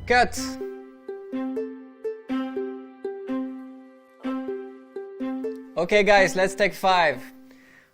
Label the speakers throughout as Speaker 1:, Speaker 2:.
Speaker 1: Cut! Okay guys, let's take 5.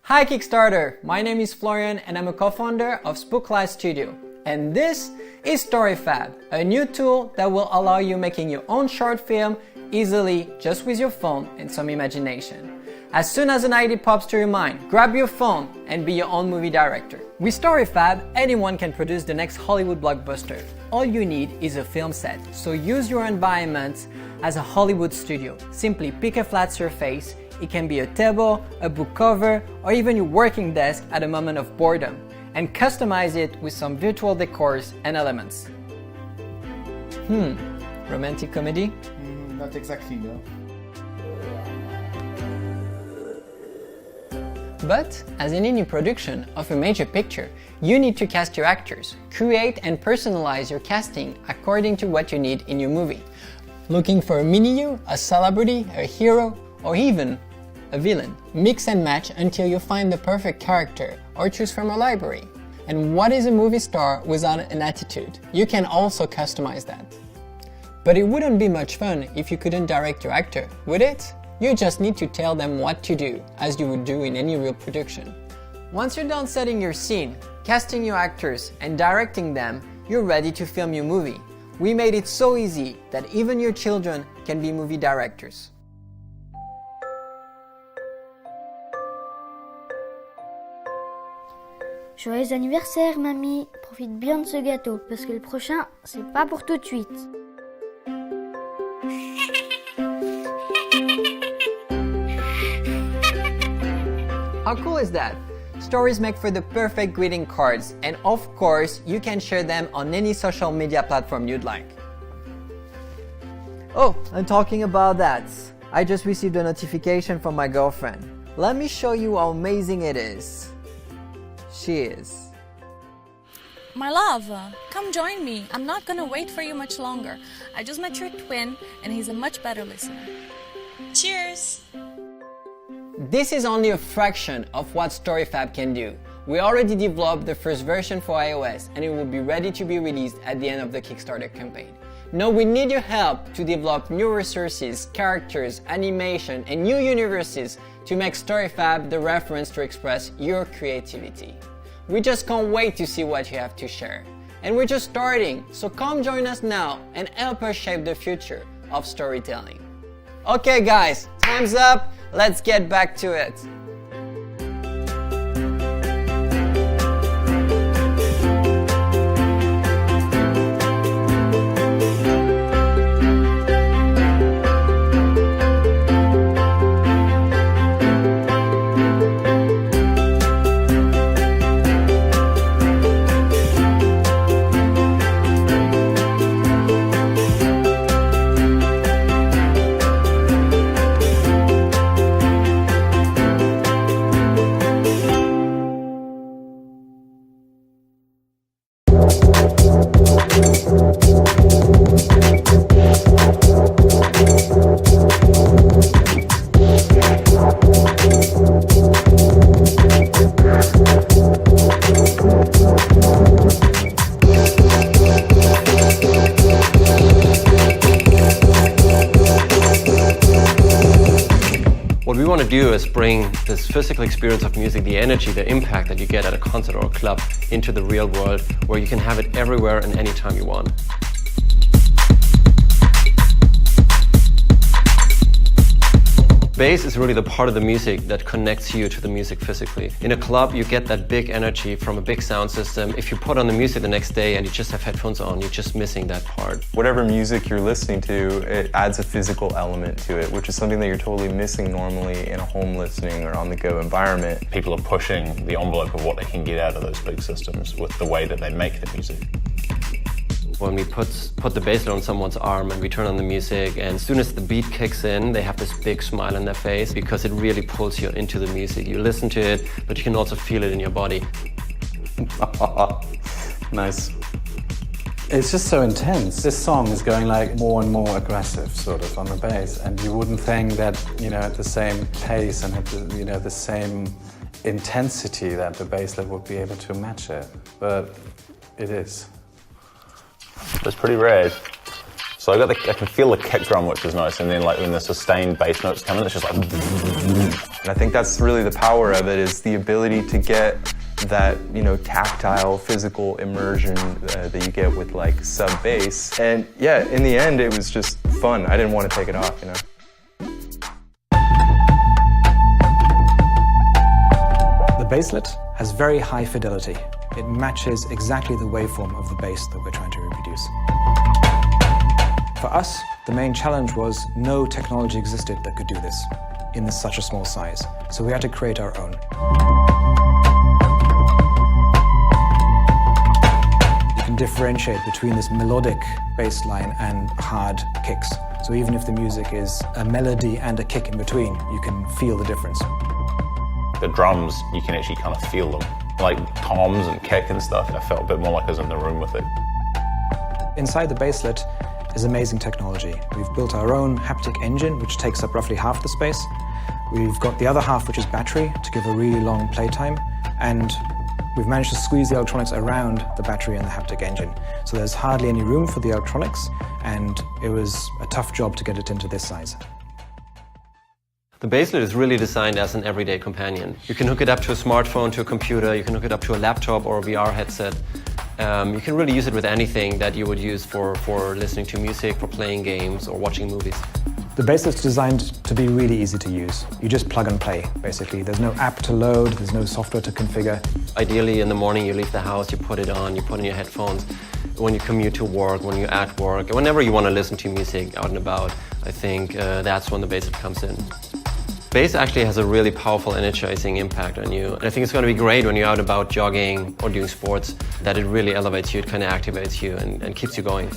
Speaker 1: Hi Kickstarter, my name is Florian and I'm a co-founder of Spooklight Studio. And this is StoryFab, a new tool that will allow you making your own short film easily just with your phone and some imagination. As soon as an idea pops to your mind, grab your phone and be your own movie director. With StoryFab, anyone can produce the next Hollywood blockbuster. All you need is a film set, so use your environment as a Hollywood studio. Simply pick a flat surface. It can be a table, a book cover, or even your working desk at a moment of boredom, and customize it with some virtual decors and elements. Romantic comedy?
Speaker 2: Not exactly, no.
Speaker 1: But, as in any production of a major picture, you need to cast your actors, create and personalize your casting according to what you need in your movie. Looking for a mini-you, a celebrity, a hero, or even a villain. Mix and match until you find the perfect character, or choose from a library. And what is a movie star without an attitude? You can also customize that. But it wouldn't be much fun if you couldn't direct your actor, would it? You just need to tell them what to do, as you would do in any real production. Once you're done setting your scene, casting your actors, and directing them, you're ready to film your movie. We made it so easy that even your children can be movie directors.
Speaker 3: Joyeux anniversaire, mamie. Profite bien de ce gâteau, parce que le prochain, c'est pas pour tout de suite.
Speaker 1: How cool is that? Stories make for the perfect greeting cards, and of course, you can share them on any social media platform you'd like. Oh, and talking about that, I just received a notification from my girlfriend. Let me show you how amazing it is. She is.
Speaker 4: My love, come join me. I'm not gonna wait for you much longer. I just met your twin, and he's a much better listener. Cheers!
Speaker 1: This is only a fraction of what StoryFab can do. We already developed the first version for iOS, and it will be ready to be released at the end of the Kickstarter campaign. Now we need your help to develop new resources, characters, animation, and new universes to make StoryFab the reference to express your creativity. We just can't wait to see what you have to share. And we're just starting, so come join us now and help us shape the future of storytelling. Okay guys, time's up, let's get back to it.
Speaker 5: What we want to do is bring this physical experience of music, the energy, the impact that you get at a concert or a club into the real world where you can have it everywhere and anytime you want. Bass is really the part of the music that connects you to the music physically. In a club, you get that big energy from a big sound system. If you put on the music the next day and you just have headphones on, you're just missing that part.
Speaker 6: Whatever music you're listening to, it adds a physical element to it, which is something that you're totally missing normally in a home listening or on-the-go environment.
Speaker 7: People are pushing the envelope of what they can get out of those big systems with the way that they make the music.
Speaker 5: When we put the bass on someone's arm and we turn on the music, and as soon as the beat kicks in, they have this big smile on their face because it really pulls you into the music. You listen to it, but you can also feel it in your body.
Speaker 8: Nice. It's just so intense. This song is going like more and more aggressive, sort of, on the bass, and you wouldn't think that, you know, at the same pace and at the, you know, the same intensity that the bass line would be able to match it, but it is.
Speaker 7: That's pretty rad. So I can feel the kick drum, which is nice, and then like when the sustained bass notes come in, it's just like.
Speaker 6: And I think that's really the power of it, is the ability to get that, you know, tactile, physical immersion that you get with like sub bass. And yeah, in the end, it was just fun. I didn't want to take it off, you know.
Speaker 9: The basslet has very high fidelity. It matches exactly the waveform of the bass that we're trying to reproduce. For us, the main challenge was no technology existed that could do this in such a small size. So we had to create our own. You can differentiate between this melodic bass line and hard kicks. So even if the music is a melody and a kick in between, you can feel the difference.
Speaker 7: The drums, you can actually kind of feel them. Like toms and kick and stuff, I felt a bit more like I was in the room with it.
Speaker 9: Inside the basslet is amazing technology. We've built our own haptic engine, which takes up roughly half the space. We've got the other half, which is battery, to give a really long playtime. And we've managed to squeeze the electronics around the battery and the haptic engine. So there's hardly any room for the electronics, and it was a tough job to get it into this size.
Speaker 5: The basslet is really designed as an everyday companion. You can hook it up to a smartphone, to a computer, you can hook it up to a laptop or a VR headset. You can really use it with anything that you would use for listening to music, for playing games or watching movies.
Speaker 9: The basslet's designed to be really easy to use. You just plug and play, basically. There's no app to load, there's no software to configure.
Speaker 5: Ideally, in the morning you leave the house, you put it on, you put in your headphones. When you commute to work, when you're at work, whenever you want to listen to music out and about, I think that's when the basslet comes in. Bass actually has a really powerful energizing impact on you. And I think it's going to be great when you're out about jogging or doing sports, that it really elevates you, it kind of activates you and keeps you going.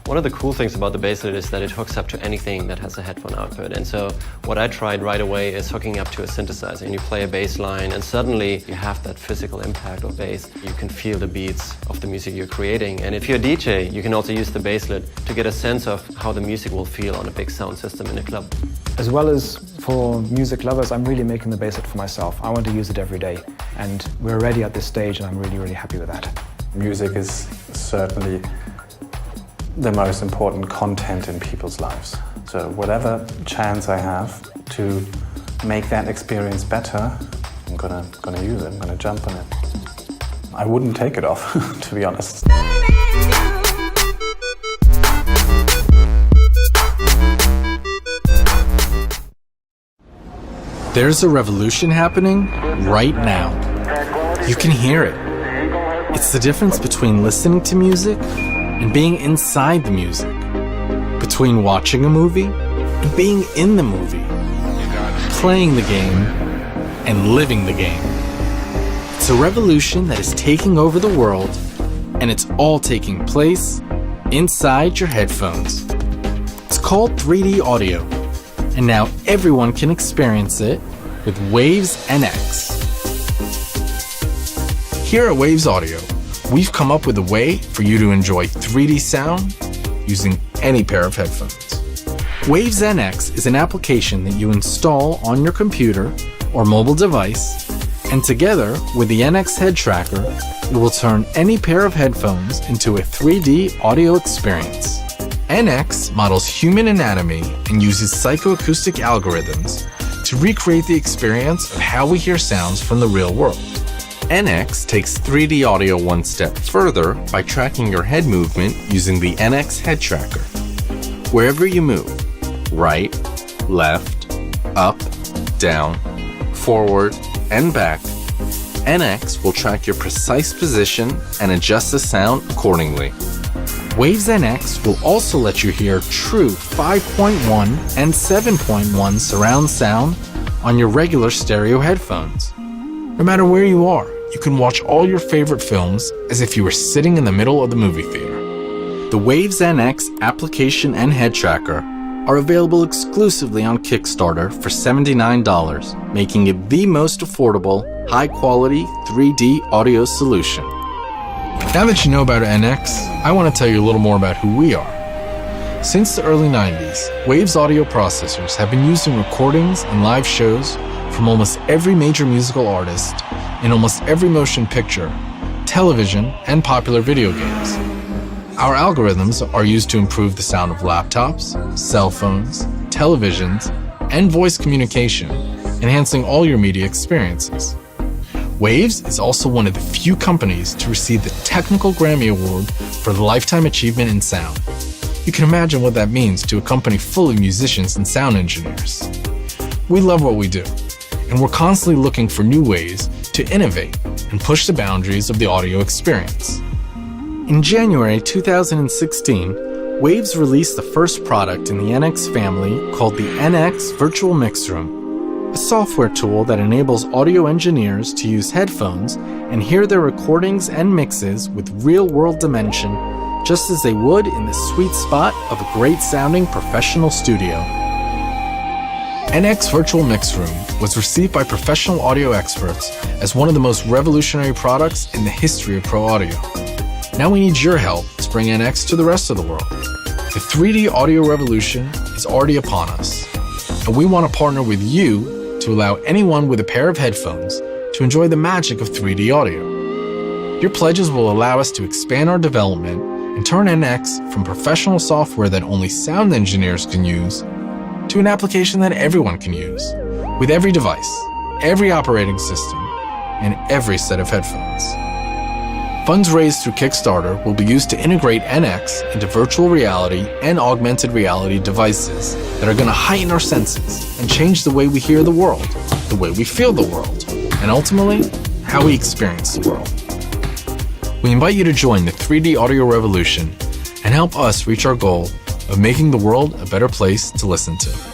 Speaker 5: One of the cool things about the basslet is that it hooks up to anything that has a headphone output. And so what I tried right away is hooking up to a synthesizer, and you play a bass line and suddenly you have that physical impact of bass. You can feel the beats of the music you're creating. And if you're a DJ, you can also use the basslet to get a sense of how the music will feel on a big sound system in a club.
Speaker 9: As well as for music lovers, I'm really making the basslet for myself. I want to use it every day. And we're already at this stage and I'm really, really happy with that.
Speaker 8: Music is certainly the most important content in people's lives. So whatever chance I have to make that experience better, I'm gonna use it, I'm gonna jump on it. I wouldn't take it off, to be honest.
Speaker 10: There's a revolution happening right now. You can hear it. It's the difference between listening to music and being inside the music, between watching a movie and being in the movie, playing the game and living the game. It's a revolution that is taking over the world, and it's all taking place inside your headphones. It's called 3D audio, and now everyone can experience it with Waves NX. Here at Waves Audio, we've come up with a way for you to enjoy 3D sound using any pair of headphones. Waves NX is an application that you install on your computer or mobile device, and together with the NX head tracker, it will turn any pair of headphones into a 3D audio experience. NX models human anatomy and uses psychoacoustic algorithms to recreate the experience of how we hear sounds from the real world. NX takes 3D audio one step further by tracking your head movement using the NX head tracker. Wherever you move, right, left, up, down, forward, and back, NX will track your precise position and adjust the sound accordingly. Waves NX will also let you hear true 5.1 and 7.1 surround sound on your regular stereo headphones. No matter where you are, you can watch all your favorite films as if you were sitting in the middle of the movie theater. The Waves NX application and head tracker are available exclusively on Kickstarter for $79, making it the most affordable, high-quality 3D audio solution. Now that you know about NX, I want to tell you a little more about who we are. Since the early 90s, Waves audio processors have been used in recordings and live shows from almost every major musical artist, in almost every motion picture, television, and popular video games. Our algorithms are used to improve the sound of laptops, cell phones, televisions, and voice communication, enhancing all your media experiences. Waves is also one of the few companies to receive the Technical Grammy Award for Lifetime Achievement in Sound. You can imagine what that means to a company full of musicians and sound engineers. We love what we do, and we're constantly looking for new ways to innovate and push the boundaries of the audio experience. In January 2016, Waves released the first product in the NX family called the NX Virtual Mix Room, a software tool that enables audio engineers to use headphones and hear their recordings and mixes with real-world dimension, just as they would in the sweet spot of a great-sounding professional studio. NX Virtual Mix Room was received by professional audio experts as one of the most revolutionary products in the history of pro audio. Now we need your help to bring NX to the rest of the world. The 3D audio revolution is already upon us, and we want to partner with you to allow anyone with a pair of headphones to enjoy the magic of 3D audio. Your pledges will allow us to expand our development and turn NX from professional software that only sound engineers can use to an application that everyone can use, with every device, every operating system, and every set of headphones. Funds raised through Kickstarter will be used to integrate NX into virtual reality and augmented reality devices that are going to heighten our senses and change the way we hear the world, the way we feel the world, and ultimately, how we experience the world. We invite you to join the 3D audio revolution and help us reach our goal of making the world a better place to listen to.